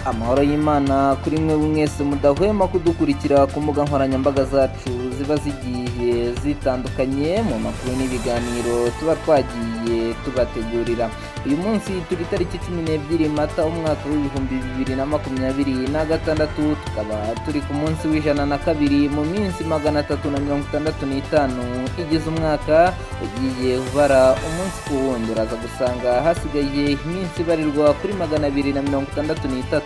Amahoro y'Imana kuri mwe mwese mudahwema kudukurikira ku mbuga nkoranyambaga zacu ziba zigiye zitandukanye mu makuru n'ibiganiro tuba twagiye tubategurira. Uyu munsi turi tariki 12 Mata umwaka w'ibihumbi 2026, tukaba turi ku munsi w'102 mu minsi 365 igize umwaka ugiye ubara umunsi ku wundi. Uraza gusanga hasigaye iminsi ibarirwa kuri 263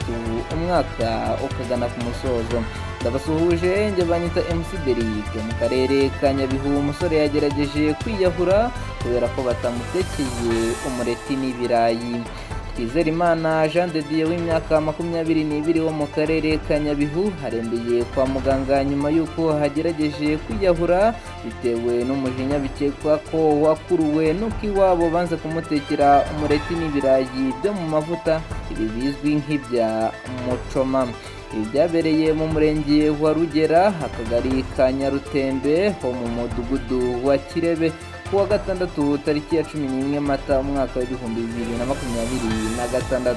umwaka ukagana ku musozo. Ndabasuhuje, njye banyita MC Derrick. Mu karere ka Nyabihu umusore yagerageje kwiyahura kubera ko batamutekeye umureti n'ibirayi. Twizerimana Jean de Dieu w'imyaka 22 wo mu karere ka Nyabihu arembeye kwa muganga nyuma y'uko hagerageje kwiyahura bitewe n'umujinya bikekwa ko wakuruwe n'uko iwabo banze kumutekera umureti n'ibirayi byo mu mavuta, ibi bizwi nk'ibya mucoma. Ibi byabereye mu murenge wa Rugera, akagari ka Nyarutembe ho mu mudugudu wa Kirebe kuwa gatandatu tariki ya 11 Mata umwaka w'ibihumbi 2026.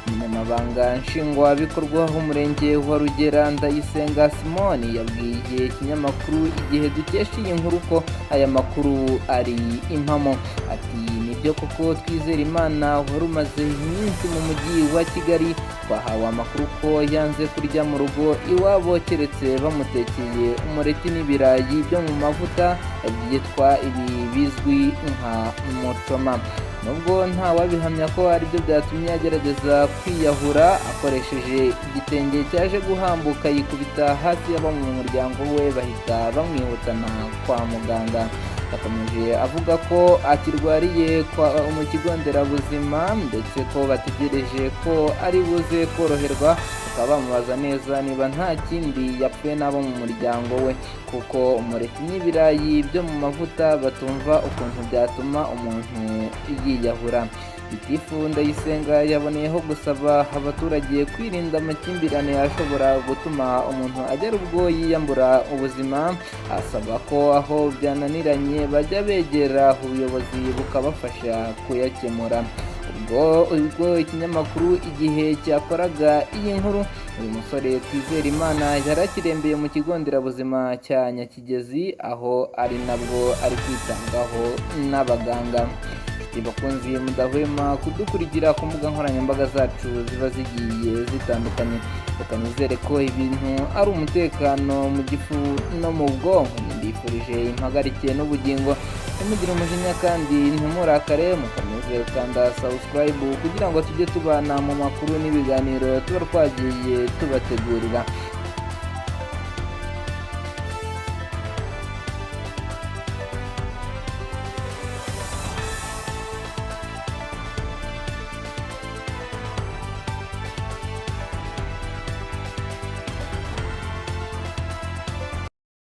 Umunyamabanga nshingwabikorwa w'umurenge wa Rugera Ndayisenga Simoni yabwiye ikinyamakuru Igihe dukesha iyi nkuru ko aya makuru ari impamo. Ati nibyo koko Twizerimana wari umaze iminsi mu mujyi wa Kigali, twahawe amakuru ko yanze kurya mu rugo iwabo keretse bamutekeye umureti n'ibirayi byo mu mavuta byitwa ibi bizwi nka mucoma. Nubwo nta wabihamya ko aribyo byatumye agerageza kwiyahura, akoresheje igitenge cyaje guhambuka yikubita hasi y'abo mu muryango we bahita bamwihutana kwa muganga. Yakomeje avuga ko akirwariye mu kigo nderabuzima ndetse ko bategereje ko ari buze koroherwa, bakaba bamubaza neza niba nta kindi yapfuye n'abo mu muryango we, kuko umureti n'ibirayi byo mu mavuta batumva ukuntu byatuma umuntu yiyahura. Gitifu Ndayisenga yaboneyeho gusaba abaturage kwirinda amakimbirane ashobora gutuma umuntu agera ubwo yiyambura ubuzima, asaba ko aho byananiranye bajya begera ubuyobozi bukabafasha kuyakemura. Ubwo ikinyamakuru Igihe cyakoraga iyi nkuru, uyu musore Twizerimana yari akirembeye mu kigo nderabuzima cya Nyakigezi, aho ari nabwo ari kwitabwaho n'abaganga. Bakunzi mudahwema kudukurikira ku mbuga nkoranyambaga zacu ziba zigiye zitandukanye, tukanizere ko ibintu ari umutekano mu gifu no mu bwonko. Mbifurije impagarike n'ubugingo, ntimugire umujinya kandi ntimurakare, mukomeze gukanda subscribe kugira ngo tujye tubana mu makuru n'ibiganiro tuba twagiye tubategurira.